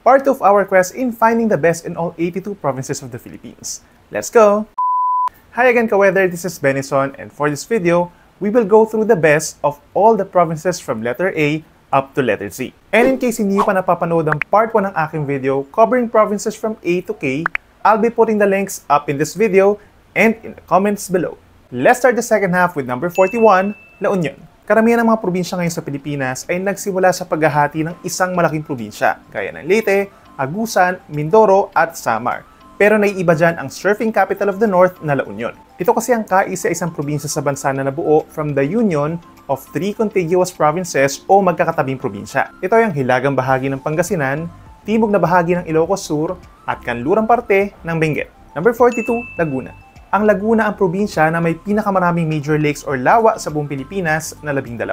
part of our quest in finding the best in all 82 provinces of the Philippines. Let's go! Hi again ka-weather, this is Benison, and for this video, we will go through the best of all the provinces from letter A up to letter Z. And in case hindi pa napapanood ang part 1 ng aking video covering provinces from A to K, I'll be putting the links up in this video and in the comments below. Let's start the second half with number 41, La Union. Karamihan ng mga probinsya ngayon sa Pilipinas ay nagsimula sa paghahati ng isang malaking probinsya, gaya ng Leyte, Agusan, Mindoro at Samar. Pero naiiba dyan ang surfing capital of the North na La Union. Ito kasi ang kaisa-isang probinsya sa bansa na nabuo from the union of 3 contiguous provinces o magkakatabing probinsya. Ito ay ang hilagang bahagi ng Pangasinan, timog na bahagi ng Ilocos Sur at kanlurang parte ng Benguet. Number 42, Laguna. Ang Laguna ang probinsya na may pinakamaraming major lakes or lawa sa buong Pilipinas na 12,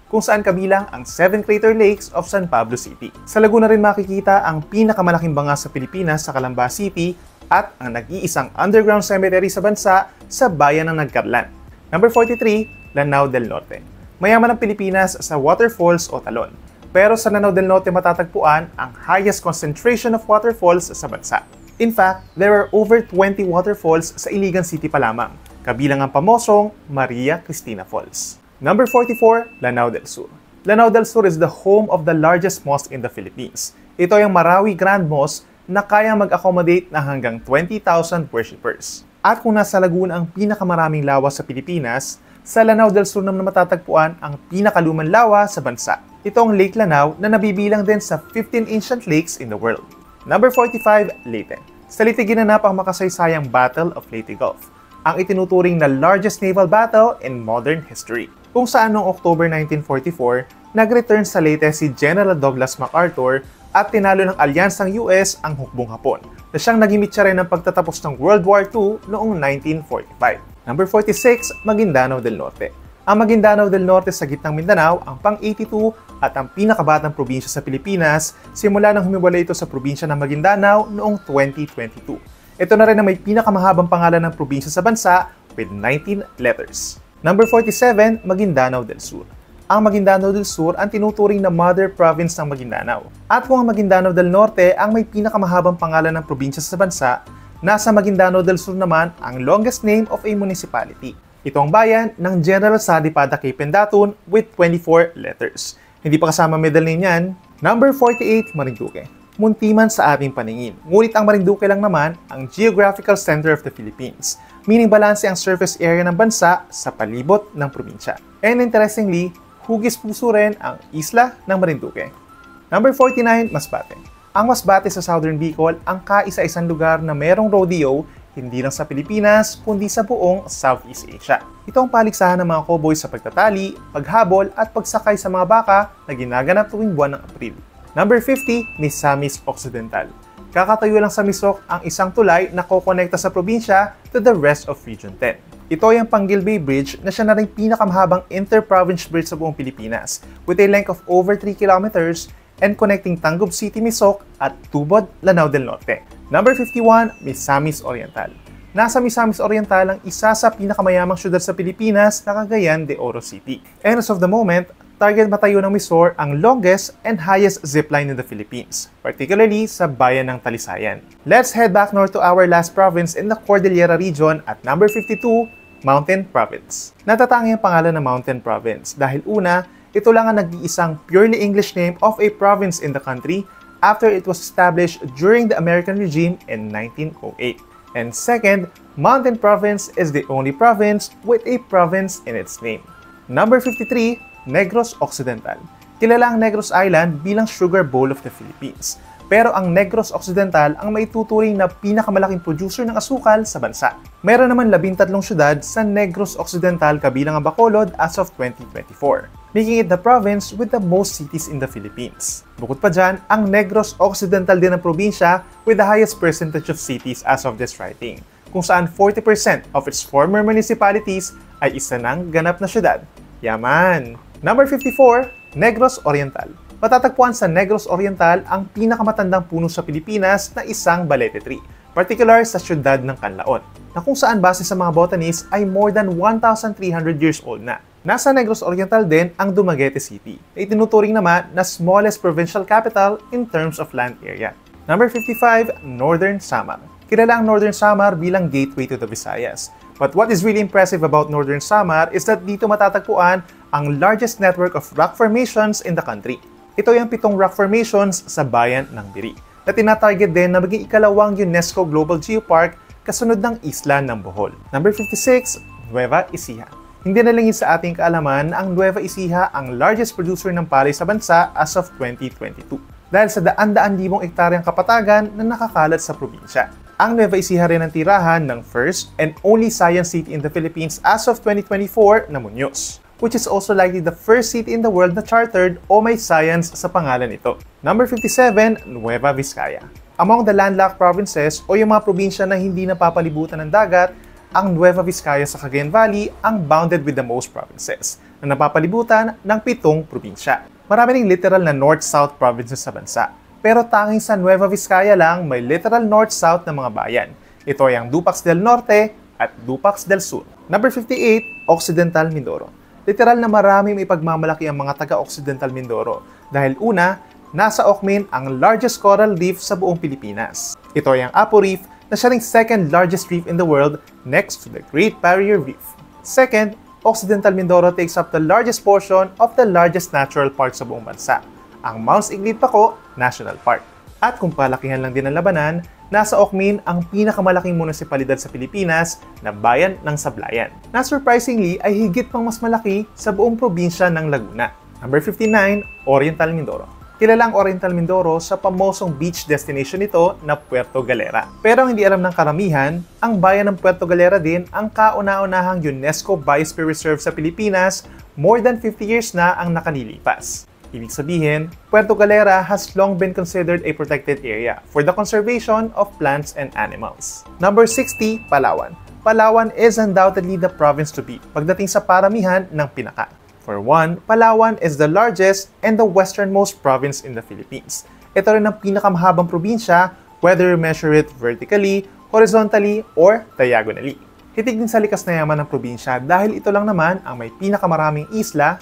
kung saan kabilang ang 7 crater lakes of San Pablo City. Sa Laguna rin makikita ang pinakamalaking banga sa Pilipinas sa Calamba City at ang nag-iisang underground cemetery sa bansa sa bayan ng Nagcarlan. Number 43, Lanao del Norte. Mayaman ang Pilipinas sa waterfalls o talon. Pero sa Lanao del Norte matatagpuan ang highest concentration of waterfalls sa bansa. In fact, there are over 20 waterfalls sa Iligan City pa lamang, kabilang ang pamosong Maria Cristina Falls. Number 44, Lanao del Sur. Lanao del Sur is the home of the largest mosque in the Philippines. Ito ay ang Marawi Grand Mosque na kayang mag-accommodate na hanggang 20,000 worshippers. At kung nasa Laguna ang pinakamaraming lawa sa Pilipinas, sa Lanao del Sur naman matatagpuan ang pinakalumang lawa sa bansa. Ito ang Lake Lanao na nabibilang din sa 15 ancient lakes in the world. Number 45, Leyte. Sa Leyte ginanap ang makasaysayang Battle of Leyte Gulf, ang itinuturing na largest naval battle in modern history. Kung saan noong October 1944, nag-return sa Leyte si General Douglas MacArthur at tinalo ng alyansang US ang hukbong Hapon, na siyang naging mitya rin ng pagtatapos ng World War II noong 1945. Number 46, Maguindanao del Norte. Ang Maguindanao del Norte sa gitnang Mindanao ang pang-82 at ang pinakabatang probinsya sa Pilipinas simula nang humiwalay ito sa probinsya ng Maguindanao noong 2022. Ito na rin ang may pinakamahabang pangalan ng probinsya sa bansa with 19 letters. Number 47, Maguindanao del Sur. Ang Maguindanao del Sur ang tinuturing na mother province ng Maguindanao. At kung ang Maguindanao del Norte ang may pinakamahabang pangalan ng probinsya sa bansa, nasa Maguindanao del Sur naman ang longest name of a municipality. Ito ang bayan ng General Sadipada Capendatun with 24 letters. Hindi pa kasama middle name yan. Number 48, Marinduque. Munti man sa ating paningin, ngunit ang Marinduque lang naman ang geographical center of the Philippines, meaning balanse ang surface area ng bansa sa palibot ng probinsya. And interestingly, hugis-puso rin ang isla ng Marinduque. Number 49, Masbate. Ang Masbate sa Southern Bicol ang kaisa-isang lugar na merong rodeo hindi lang sa Pilipinas, kundi sa buong Southeast Asia. Ito ang paligsahan ng mga cowboy sa pagtatali, paghabol at pagsakay sa mga baka na ginaganap tuwing buwan ng Abril. Number 50, Misamis Occidental. Kakatayo lang sa Misok ang isang tulay na kokonekta sa probinsya to the rest of Region 10. Ito ay ang Panguil Bay Bridge na siya na rin pinakamahabang inter-province bridge sa buong Pilipinas with a length of over 3 kilometers and connecting Tangub City, Misok at Tubod, Lanao del Norte. Number 51, Misamis Oriental. Nasa Misamis Oriental ang isa sa pinakamayamang syudad sa Pilipinas na Cagayan de Oro City. And as of the moment, target matayo ng Misor ang longest and highest zipline in the Philippines, particularly sa bayan ng Talisayan. Let's head back north to our last province in the Cordillera region at number 52, Mountain Province. Natatangi ang pangalan ng Mountain Province dahil una, ito lang ang nag-iisang purely English name of a province in the country after it was established during the American regime in 1908. And second, Mountain Province is the only province with a province in its name. Number 53, Negros Occidental. Kilala ang Negros Island bilang Sugar Bowl of the Philippines. Pero ang Negros Occidental ang maituturing na pinakamalaking producer ng asukal sa bansa. Meron naman 13 syudad sa Negros Occidental kabilang ang Bacolod as of 2024, making it the province with the most cities in the Philippines. Bukod pa dyan, ang Negros Occidental din ang probinsya with the highest percentage of cities as of this writing, kung saan 40% of its former municipalities ay isa ng ganap na syudad. Yaman! Number 54, Negros Oriental. Matatagpuan sa Negros Oriental ang pinakamatandang puno sa Pilipinas na isang balete tree, particular sa siyudad ng Canlaon, na kung saan base sa mga botanists ay more than 1,300 years old na. Nasa Negros Oriental din ang Dumaguete City, na itinuturing naman na smallest provincial capital in terms of land area. Number 55, Northern Samar. Kilala ang Northern Samar bilang gateway to the Visayas. But what is really impressive about Northern Samar is that dito matatagpuan ang largest network of rock formations in the country. Ito yung 7 rock formations sa bayan ng Biri, na tinatarget din na maging ikalawang UNESCO Global Geopark kasunod ng isla ng Bohol. Number 56, Nueva Ecija. Hindi na lang sa ating kaalaman na ang Nueva Ecija ang largest producer ng palay sa bansa as of 2022. Dahil sa daan-daan libong ektaryang kapatagan na nakakalat sa probinsya. Ang Nueva Ecija rin ang tirahan ng first and only science city in the Philippines as of 2024 na Muñoz, which is also likely the first city in the world na chartered o may science sa pangalan nito. Number 57, Nueva Vizcaya. Among the landlocked provinces o yung mga probinsya na hindi napapalibutan ng dagat, ang Nueva Vizcaya sa Cagayan Valley ang bounded with the most provinces na napapalibutan ng 7 probinsya. Marami ring literal na north-south provinces sa bansa, pero tanging sa Nueva Vizcaya lang may literal north-south na mga bayan. Ito ay ang Dupax del Norte at Dupax del Sur. Number 58, Occidental Mindoro. Literal na marami may pagmamalaki ang mga taga-Occidental Mindoro dahil una, nasa Ocmin ang largest coral reef sa buong Pilipinas. Ito ay ang Apo Reef na siya ring second largest reef in the world next to the Great Barrier Reef. Second, Occidental Mindoro takes up the largest portion of the largest natural park sa buong bansa, ang Mounts Iglid Paco National Park. At kung palakihan lang din ang labanan, nasa Ocmin ang pinakamalaking munisipalidad sa Pilipinas na Bayan ng Sablayan, na surprisingly ay higit pang mas malaki sa buong probinsya ng Laguna. Number 59, Oriental Mindoro. Kilala ang Oriental Mindoro sa pamosong beach destination nito na Puerto Galera. Pero ang hindi alam ng karamihan, ang bayan ng Puerto Galera din ang kauna-unahang UNESCO Biosphere Reserve sa Pilipinas more than 50 years na ang nakalilipas. Ibig sabihin, Puerto Galera has long been considered a protected area for the conservation of plants and animals. Number 60, Palawan. Palawan is undoubtedly the province to beat pagdating sa paramihan ng pinaka. For one, Palawan is the largest and the westernmost province in the Philippines. Ito rin ang pinakamahabang probinsya whether you measure it vertically, horizontally, or diagonally. Hitig din sa likas na yaman ng probinsya dahil ito lang naman ang may pinakamaraming isla,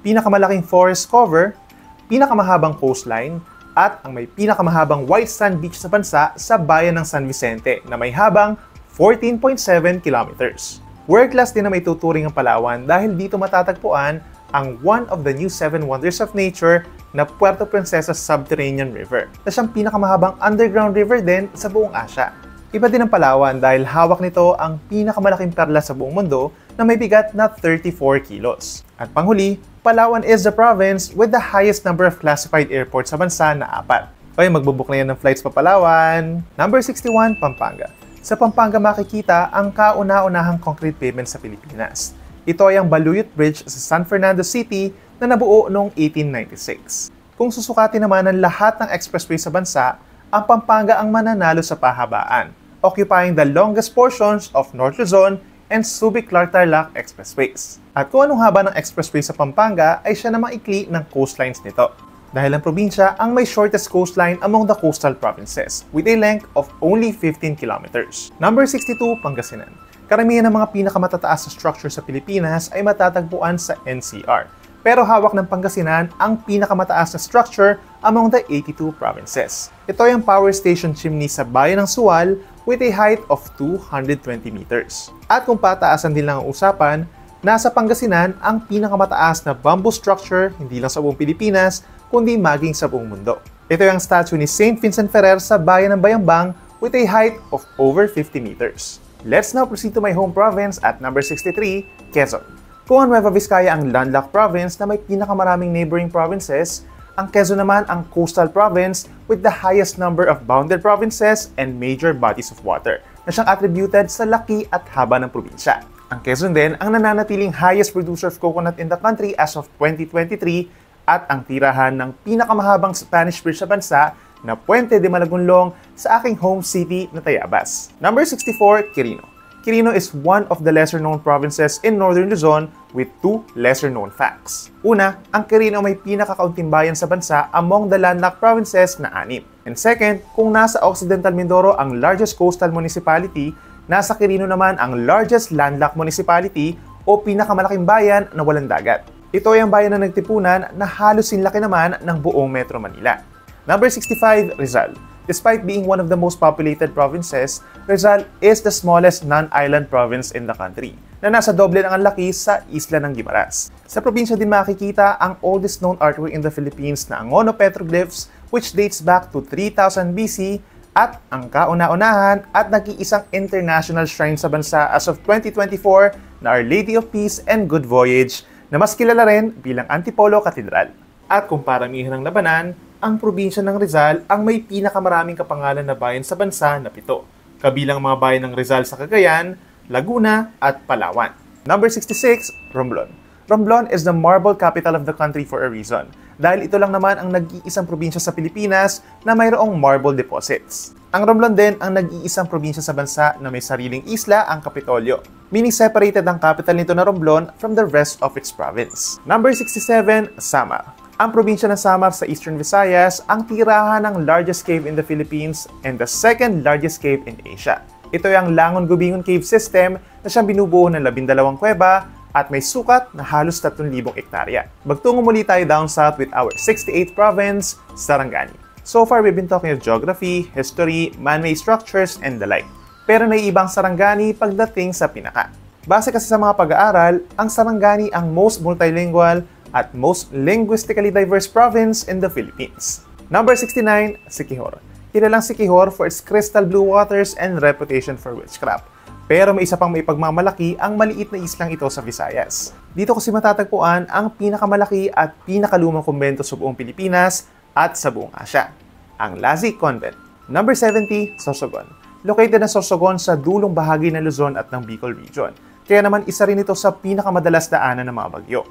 pinakamalaking forest cover, pinakamahabang coastline, at ang may pinakamahabang white sand beach sa bansa sa bayan ng San Vicente na may habang 14.7 kilometers. World-class din na may tuturing ang Palawan dahil dito matatagpuan ang one of the new 7 wonders of nature na Puerto Princesa Subterranean River na siyang pinakamahabang underground river din sa buong Asia. Iba din ang Palawan dahil hawak nito ang pinakamalaking perla sa buong mundo na may bigat na 34 kilos. At panghuli, Palawan is the province with the highest number of classified airports sa bansa na 4. Okay, magbubook na yan ng flights pa Palawan. Number 61, Pampanga. Sa Pampanga makikita ang kauna-unahang concrete pavement sa Pilipinas. Ito ay ang Baluyot Bridge sa San Fernando City na nabuo noong 1896. Kung susukatin naman ng lahat ng expressway sa bansa, ang Pampanga ang mananalo sa pahabaan, occupying the longest portions of North Luzon and Subic-Clark-Tarlac expressways. At kung anong haba ng expressway sa Pampanga ay siya namang ikli ng coastlines nito. Dahil ang probinsya ang may shortest coastline among the coastal provinces with a length of only 15 kilometers. Number 62, Pangasinan. Karamihan ng mga pinakamatataas na structure sa Pilipinas ay matatagpuan sa NCR. Pero hawak ng Pangasinan ang pinakamataas na structure among the 82 provinces. Ito ay ang power station chimney sa bayan ng Sual with a height of 220 meters. At kung pataasan din lang ang usapan, nasa Pangasinan ang pinakamataas na bamboo structure hindi lang sa buong Pilipinas, kundi maging sa buong mundo. Ito yung statue ni Saint Vincent Ferrer sa bayan ng Bayambang with a height of over 50 meters. Let's now proceed to my home province at number 63, Quezon. Kung ang Nueva Vizcaya ang landlocked province na may pinakamaraming neighboring provinces, ang Quezon naman ang coastal province with the highest number of bounded provinces and major bodies of water na siyang attributed sa laki at haba ng probinsya. Ang Quezon din ang nananatiling highest producer of coconut in the country as of 2023 at ang tirahan ng pinakamahabang Spanish bridge sa bansa na Puente de Malagunlong sa aking home city na Tayabas. Number 64, Quirino. Quirino is one of the lesser-known provinces in Northern Luzon with 2 lesser-known facts. Una, ang Quirino may pinakakaunting bayan sa bansa among the landlocked provinces na 6. And second, kung nasa Occidental Mindoro ang largest coastal municipality, nasa Quirino naman ang largest landlocked municipality o pinakamalaking bayan na walang dagat. Ito ay ang bayan na nagtipunan na halos sinlaki naman ng buong Metro Manila. Number 65, Rizal. Despite being one of the most populated provinces, Rizal is the smallest non-island province in the country, na nasa doble ng ang laki sa isla ng Guimaras. Sa probinsya din makikita ang oldest known artwork in the Philippines na Angono petroglyphs, which dates back to 3000 BC, at ang kauna-unahan at nag-iisang international shrine sa bansa as of 2024 na Our Lady of Peace and Good Voyage, na mas kilala rin bilang Antipolo Cathedral. At kung paramihan ng labanan, ang probinsya ng Rizal ang may pinakamaraming kapangalan na bayan sa bansa na 7, kabilang mga bayan ng Rizal sa Cagayan, Laguna at Palawan. Number 66, Romblon. Romblon is the marble capital of the country for a reason, dahil ito lang naman ang nag-iisang probinsya sa Pilipinas na mayroong marble deposits. Ang Romblon din ang nag-iisang probinsya sa bansa na may sariling isla, ang Kapitolyo, meaning separated ang capital nito na Romblon from the rest of its province. Number 67, Samar. Ang probinsya ng Samar sa Eastern Visayas ang tirahan ng largest cave in the Philippines and the second largest cave in Asia. Ito ay ang Langon-Gubingon Cave System na siyang binubuo ng 12 kuweba at may sukat na halos 3,000 ektarya. Magtungo muli tayo down south with our 68th province, Sarangani. So far, we've been talking of geography, history, man-made structures, and the like. Pero naiibang Sarangani pagdating sa pinaka. Base kasi sa mga pag-aaral, ang Sarangani ang most multilingual at most linguistically diverse province in the Philippines. Number 69, Siquijor. Kilalang Siquijor for its crystal blue waters and reputation for witchcraft. Pero may isa pang may pagmamalaki ang maliit na islang ito sa Visayas. Dito kasi matatagpuan ang pinakamalaki at pinakalumang kumbento sa buong Pilipinas at sa buong Asya, ang Lazi Convent. Number 70, Sorsogon. Located na Sorsogon sa dulong bahagi ng Luzon at ng Bicol Region. Kaya naman isa rin ito sa pinakamadalas daanan ng mga bagyo.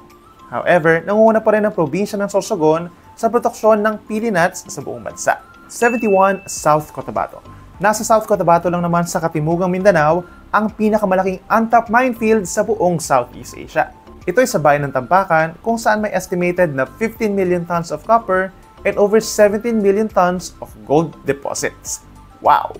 However, nangunguna pa rin ang probinsya ng Sorsogon sa produksyon ng pili nuts sa buong bansa. 71, South Cotabato. Nasa South Cotabato lang naman sa katimugang Mindanao ang pinakamalaking untapped minefield sa buong Southeast Asia. Ito ay sa bayan ng Tampakan kung saan may estimated na 15 million tons of copper and over 17 million tons of gold deposits. Wow!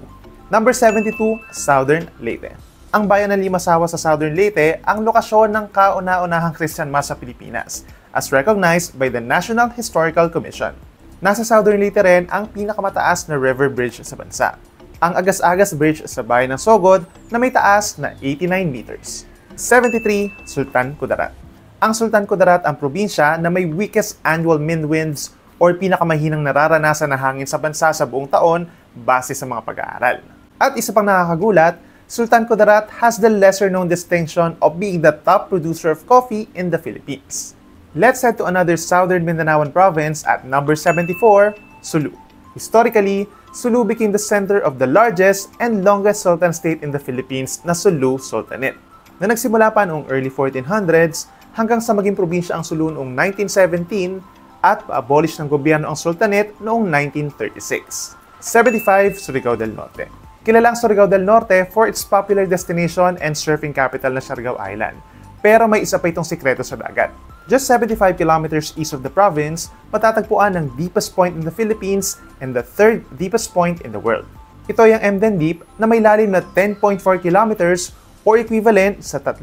Number 72, Southern Leyte. Ang bayan ng Limasawa sa Southern Leyte ang lokasyon ng kauna-unahang Christian Mass sa Pilipinas, as recognized by the National Historical Commission. Nasa Southern Leyte rin ang pinakamataas na river bridge sa bansa, ang Agas-Agas Bridge sa bayan ng Sogod na may taas na 89 meters. 73, Sultan Kudarat. Ang Sultan Kudarat ang probinsya na may weakest annual wind winds or pinakamahinang nararanasan na hangin sa bansa sa buong taon base sa mga pag-aaral. At isa pang nakakagulat, Sultan Kudarat has the lesser-known distinction of being the top producer of coffee in the Philippines. Let's head to another southern Mindanaoan province at number 74, Sulu. Historically, Sulu became the center of the largest and longest sultan state in the Philippines na Sulu Sultanate, na nagsimula pa noong early 1400s hanggang sa maging probinsya ang Sulu noong 1917 at pa-abolish ng gobyerno ang Sultanate noong 1936. 75, Surigao del Norte. Kilalang Surigao del Norte for its popular destination and surfing capital na Siargao Island. Pero may isa pa itong sikreto sa dagat. Just 75 kilometers east of the province, matatagpuan ang deepest point in the Philippines and the third deepest point in the world. Ito ay ang Emden Deep na may lalim na 10.4 kilometers or equivalent sa 3.5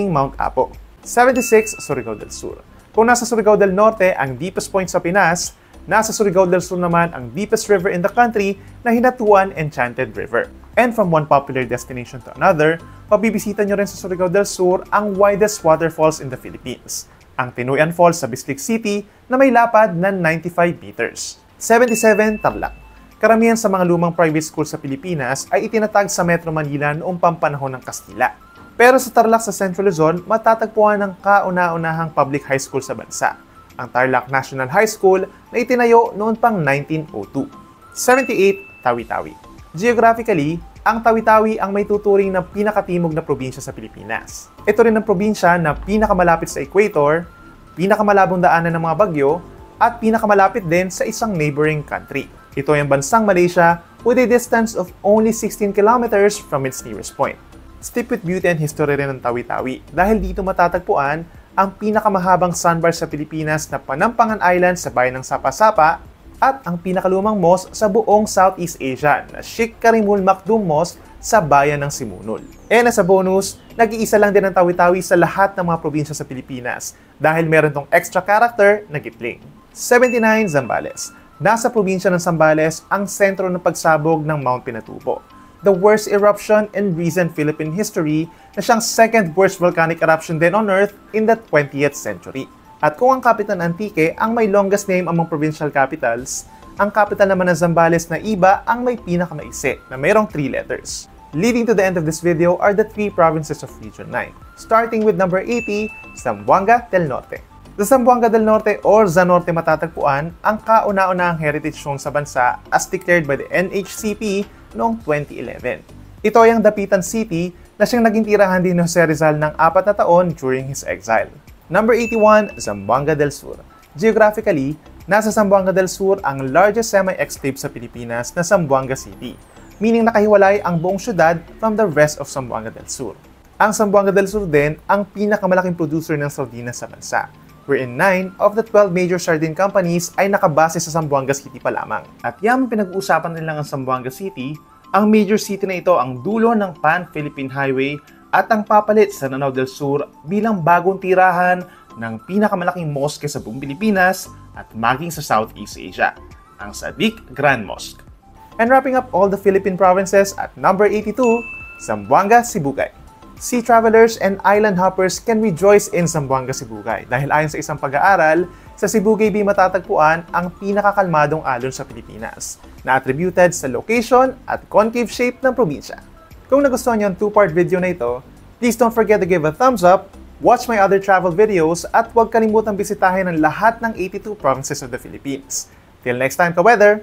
Mount Apo. 76, Surigao del Sur. Kung nasa Surigao del Norte ang deepest point sa Pinas, nasa Surigao del Sur naman ang deepest river in the country na Hinatuan Enchanted River. And from one popular destination to another, pabibisita nyo rin sa Surigao del Sur ang widest waterfalls in the Philippines, ang Tinuyan Falls sa Bislig City na may lapad na 95 meters. 77, Tarlac. Karamihan sa mga lumang private school sa Pilipinas ay itinatag sa Metro Manila noong pampanahon ng Kastila. Pero sa Tarlac sa Central Luzon, matatagpuan ang kauna-unahang public high school sa bansa, ang Tarlac National High School na itinayo noon pang 1902. 78, Tawi-Tawi. Geographically, ang Tawi-Tawi ang may tuturing na pinakatimog na probinsya sa Pilipinas. Ito rin ang probinsya na pinakamalapit sa equator, pinakamalabong daanan ng mga bagyo, at pinakamalapit din sa isang neighboring country. Ito ay ang bansang Malaysia with a distance of only 16 kilometers from its nearest point. Steep with beauty and history rin ng Tawi-Tawi dahil dito matatagpuan ang pinakamahabang sandbar sa Pilipinas na Panampangan Island sa bayan ng Sapa-Sapa at ang pinakalumang mosque sa buong Southeast Asia na Sheikh Karimul Maktoum Mosque sa bayan ng Simunul. And as a bonus, nag-iisa lang din ang Tawi-Tawi sa lahat ng mga probinsya sa Pilipinas dahil meron tong extra character na gitling. 79 Zambales. Nasa probinsya ng Zambales ang sentro ng pagsabog ng Mount Pinatubo, the worst eruption in recent Philippine history na siyang second worst volcanic eruption din on Earth in the 20th century. At kung ang Capitan Antique ang may longest name among provincial capitals, ang capital naman ng Zambales na Iba ang may pinakamaiksi na mayroong 3 letters. Leading to the end of this video are the 3 provinces of Region 9, starting with number 80, Zamboanga del Norte. Sa Zamboanga del Norte or Zanorte matatagpuan ang kauna-unahang heritage zone sa bansa as declared by the NHCP noong 2011. Ito ay ang dapitan city na siyang naging tirahan din ni Jose Rizal ng 4 na taon during his exile. Number 81, Zamboanga del Sur. Geographically, nasa Zamboanga del Sur ang largest semi-exclave sa Pilipinas na Zamboanga City, meaning nakahiwalay ang buong syudad from the rest of Zamboanga del Sur. Ang Zamboanga del Sur din ang pinakamalaking producer ng sardinas sa bansa, wherein 9 of the 12 major sardine companies ay nakabase sa Zamboanga City pa lamang. At yaman pinag-uusapan din lang ang Zamboanga City, ang major city na ito ang dulo ng Pan-Philippine Highway at ang papalit sa Lanao del Sur bilang bagong tirahan ng pinakamalaking mosque sa buong Pilipinas at maging sa Southeast Asia, ang Sadiq Grand Mosque. And wrapping up all the Philippine provinces at number 82, Zamboanga Sibugay. Sea travelers and island hoppers can rejoice in Zamboanga Sibugay dahil ayon sa isang pag-aaral, sa Sibugay Bay matatagpuan ang pinakakalmadong alon sa Pilipinas na attributed sa location at concave shape ng probinsya. Kung nagustuhan niyo ang 2-part video na ito, please don't forget to give a thumbs up, watch my other travel videos at huwag kalimutang bisitahin ang lahat ng 82 provinces of the Philippines. Till next time, ka-weather!